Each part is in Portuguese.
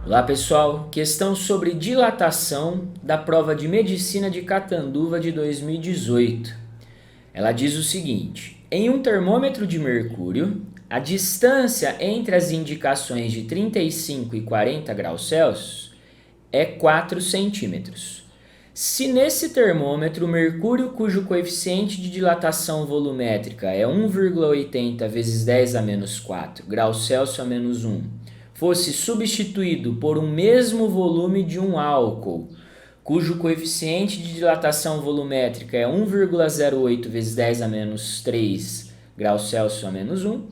Olá pessoal, questão sobre dilatação da prova de Medicina de Catanduva de 2018. Ela diz o seguinte: em um termômetro de mercúrio, a distância entre as indicações de 35 e 40 graus Celsius é 4 centímetros. Se nesse termômetro o mercúrio cujo coeficiente de dilatação volumétrica é 1,80 vezes 10 a menos 4 graus Celsius a menos 1 fosse substituído por um mesmo volume de um álcool, cujo coeficiente de dilatação volumétrica é 1,08 vezes 10 a menos 3 graus Celsius a menos 1,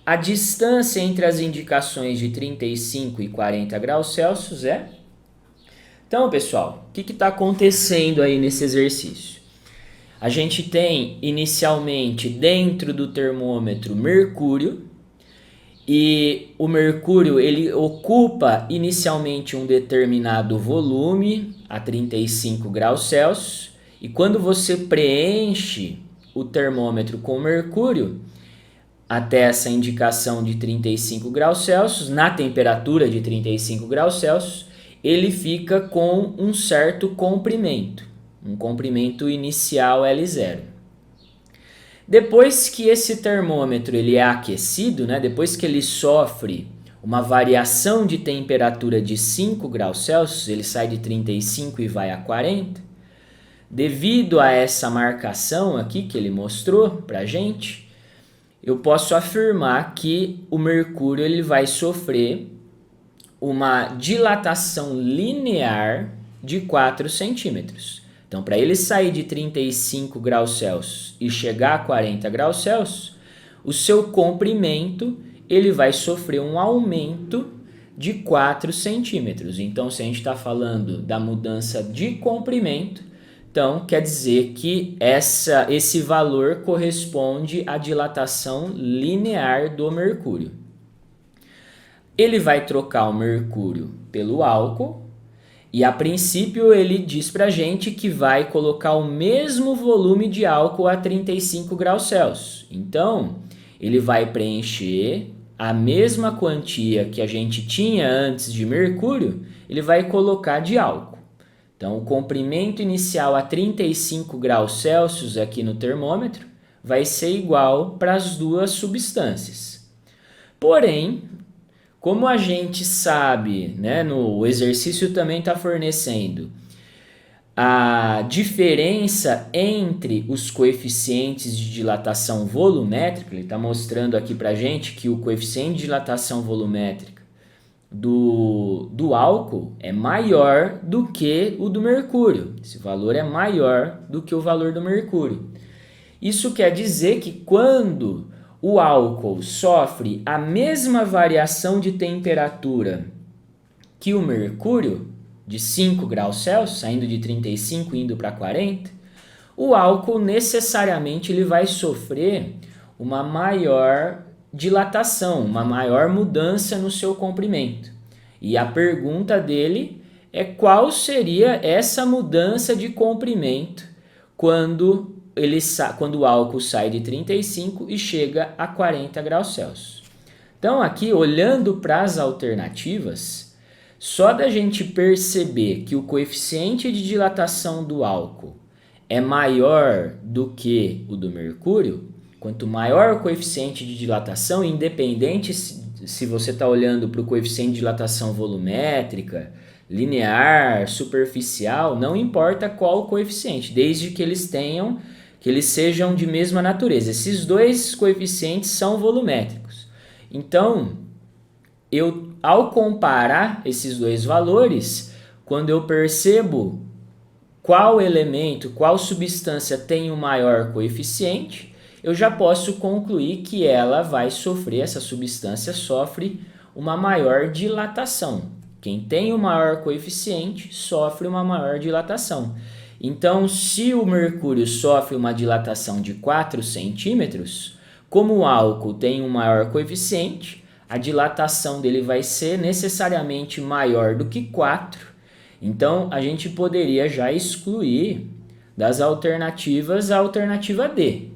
a distância entre as indicações de 35 e 40 graus Celsius é... Então, pessoal, o que está acontecendo aí nesse exercício? A gente tem inicialmente dentro do termômetro mercúrio, e o mercúrio ele ocupa inicialmente um determinado volume a 35 graus Celsius, e quando você preenche o termômetro com mercúrio até essa indicação de 35 graus Celsius, na temperatura de 35 graus Celsius, ele fica com um certo comprimento, um comprimento inicial L0. Depois que esse termômetro ele é aquecido, depois que ele sofre uma variação de temperatura de 5 graus Celsius, ele sai de 35 e vai a 40, devido a essa marcação aqui que ele mostrou para a gente, eu posso afirmar que o mercúrio ele vai sofrer uma dilatação linear de 4 centímetros. Então, para ele sair de 35 graus Celsius e chegar a 40 graus Celsius, o seu comprimento ele vai sofrer um aumento de 4 centímetros. Então, se a gente está falando da mudança de comprimento, então quer dizer que esse valor corresponde à dilatação linear do mercúrio. Ele vai trocar o mercúrio pelo álcool e a princípio ele diz pra gente que vai colocar o mesmo volume de álcool a 35 graus Celsius. Então, ele vai preencher a mesma quantia que a gente tinha antes de mercúrio, ele vai colocar de álcool. Então, o comprimento inicial a 35 graus Celsius aqui no termômetro vai ser igual para as duas substâncias. Porém, como a gente sabe, no exercício também está fornecendo a diferença entre os coeficientes de dilatação volumétrica, ele está mostrando aqui para a gente que o coeficiente de dilatação volumétrica do álcool é maior do que o do mercúrio. Esse valor é maior do que o valor do mercúrio. Isso quer dizer que quando o álcool sofre a mesma variação de temperatura que o mercúrio, de 5 graus Celsius, saindo de 35 e indo para 40, o álcool necessariamente ele vai sofrer uma maior dilatação, uma maior mudança no seu comprimento. E a pergunta dele é qual seria essa mudança de comprimento quando o álcool sai de 35 e chega a 40 graus Celsius. Então aqui, olhando para as alternativas, só da gente perceber que o coeficiente de dilatação do álcool é maior do que o do mercúrio, quanto maior o coeficiente de dilatação, independente se você está olhando para o coeficiente de dilatação volumétrica, linear, superficial, não importa qual o coeficiente, desde que eles sejam de mesma natureza. Esses dois coeficientes são volumétricos. Então, ao comparar esses dois valores, quando eu percebo qual elemento, qual substância tem o maior coeficiente, eu já posso concluir que essa substância sofre uma maior dilatação. Quem tem o maior coeficiente sofre uma maior dilatação. Então, se o mercúrio sofre uma dilatação de 4 centímetros, como o álcool tem um maior coeficiente, a dilatação dele vai ser necessariamente maior do que 4. Então, a gente poderia já excluir das alternativas a alternativa D.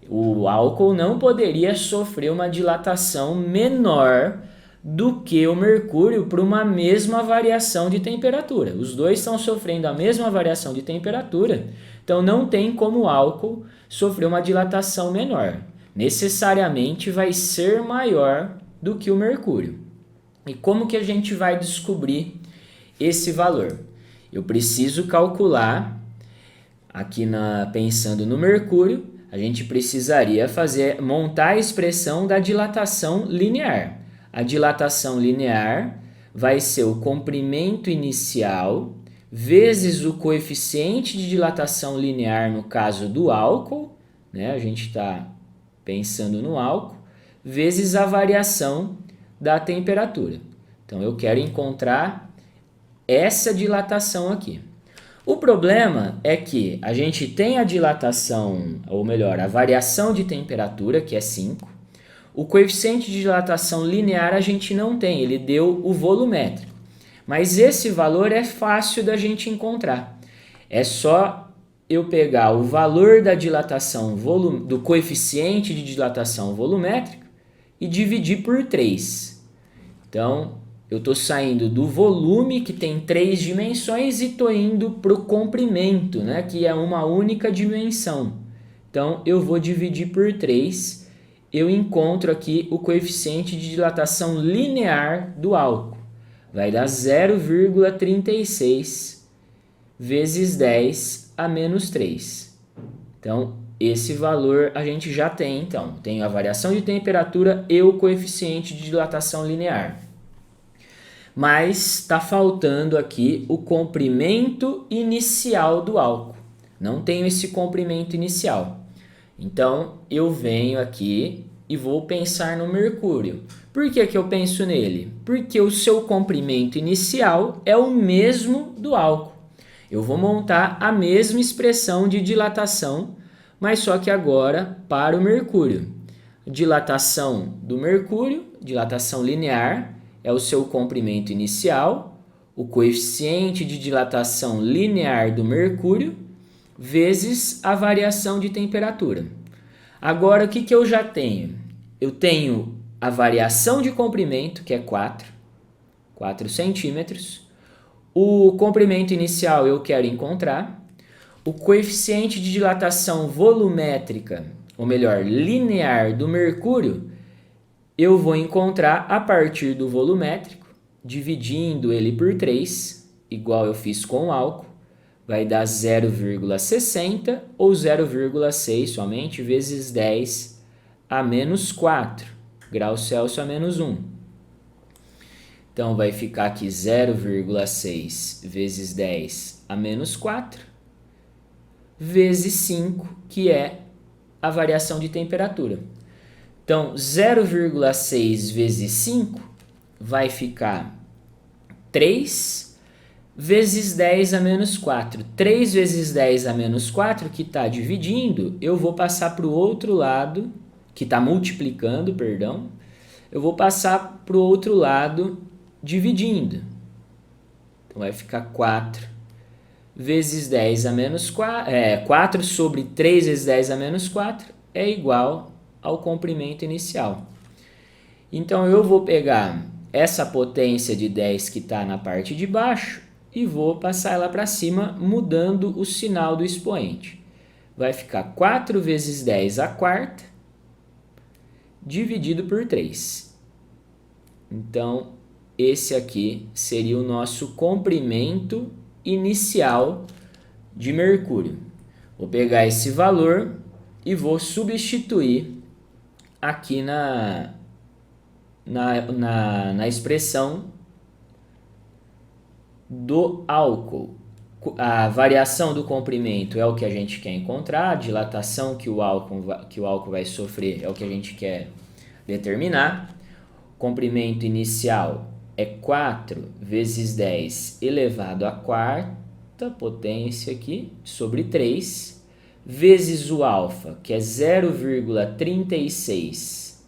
O álcool não poderia sofrer uma dilatação menor do que o mercúrio para uma mesma variação de temperatura. Os dois estão sofrendo a mesma variação de temperatura, então não tem como o álcool sofrer uma dilatação menor. Necessariamente vai ser maior do que o mercúrio. E como que a gente vai descobrir esse valor? Eu preciso calcular, aqui pensando no mercúrio, a gente precisaria montar a expressão da dilatação linear. A dilatação linear vai ser o comprimento inicial vezes o coeficiente de dilatação linear no caso do álcool, né? A gente está pensando no álcool, vezes a variação da temperatura. Então eu quero encontrar essa dilatação aqui. O problema é que a gente tem a dilatação, ou melhor, a variação de temperatura, que é 5. O coeficiente de dilatação linear a gente não tem, ele deu o volumétrico. Mas esse valor é fácil da gente encontrar. É só eu pegar o valor da dilatação do coeficiente de dilatação volumétrica e dividir por 3. Então, eu estou saindo do volume, que tem 3 dimensões, e estou indo para o comprimento, né, que é uma única dimensão. Então, eu vou dividir por 3. Eu encontro aqui o coeficiente de dilatação linear do álcool. Vai dar 0,36 vezes 10 a menos 3. Então, esse valor a gente já tem, então. Tem a variação de temperatura e o coeficiente de dilatação linear. Mas está faltando aqui o comprimento inicial do álcool. Não tenho esse comprimento inicial. Então, eu venho aqui e vou pensar no mercúrio. Por que que eu penso nele? Porque o seu comprimento inicial é o mesmo do álcool. Eu vou montar a mesma expressão de dilatação, mas só que agora para o mercúrio. Dilatação do mercúrio, dilatação linear, é o seu comprimento inicial, o coeficiente de dilatação linear do mercúrio, vezes a variação de temperatura. Agora, o que eu já tenho? Eu tenho a variação de comprimento, que é 4 centímetros. O comprimento inicial eu quero encontrar. O coeficiente de dilatação volumétrica, ou melhor, linear do mercúrio, eu vou encontrar a partir do volumétrico, dividindo ele por 3, igual eu fiz com o álcool. Vai dar 0,60 ou 0,6 somente, vezes 10 a menos 4 graus Celsius a menos 1. Então, vai ficar aqui 0,6 vezes 10 a menos 4, vezes 5, que é a variação de temperatura. Então, 0,6 vezes 5 vai ficar 3 vezes 10 a menos 4. 3 vezes 10 a menos 4, que está dividindo, eu vou passar para o outro lado, que está multiplicando, perdão. Eu vou passar para o outro lado dividindo. Então, vai ficar 4 vezes 10 a menos 4. 4 sobre 3 vezes 10 a menos 4 é igual ao comprimento inicial. Então, eu vou pegar essa potência de 10 que está na parte de baixo e vou passar ela para cima, mudando o sinal do expoente. Vai ficar 4 vezes 10 à quarta, dividido por 3. Então, esse aqui seria o nosso comprimento inicial de mercúrio. Vou pegar esse valor e vou substituir aqui na expressão do álcool. A variação do comprimento é o que a gente quer encontrar, a dilatação que o álcool vai sofrer é o que a gente quer determinar. O comprimento inicial é 4 vezes 10 elevado à quarta potência aqui, sobre 3, vezes o alfa, que é 0,36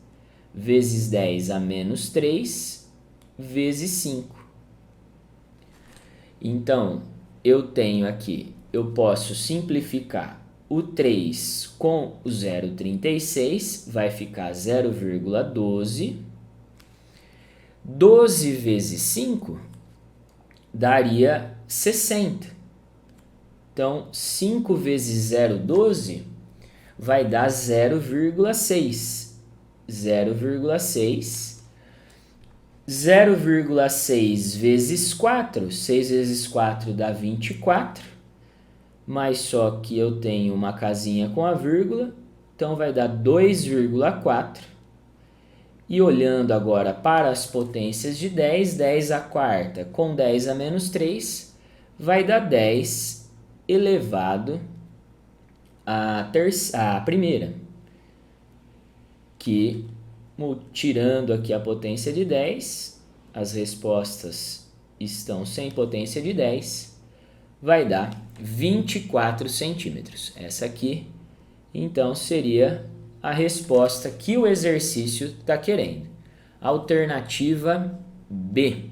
vezes 10 a menos 3, vezes 5. Então, eu tenho aqui, eu posso simplificar o 3 com o 0,36, vai ficar 0,12. 12 vezes 5 daria 60. Então, 5 vezes 0,12 vai dar 0,6. 0,6. 0,6 vezes 4. 6 vezes 4 dá 24. Mas só que eu tenho uma casinha com a vírgula. Então, vai dar 2,4. E olhando agora para as potências de 10, 10 à quarta com 10 a menos 3, vai dar 10 elevado à primeira, que, tirando aqui a potência de 10, as respostas estão sem potência de 10, vai dar 24 centímetros. Essa aqui, então, seria a resposta que o exercício está querendo. Alternativa B.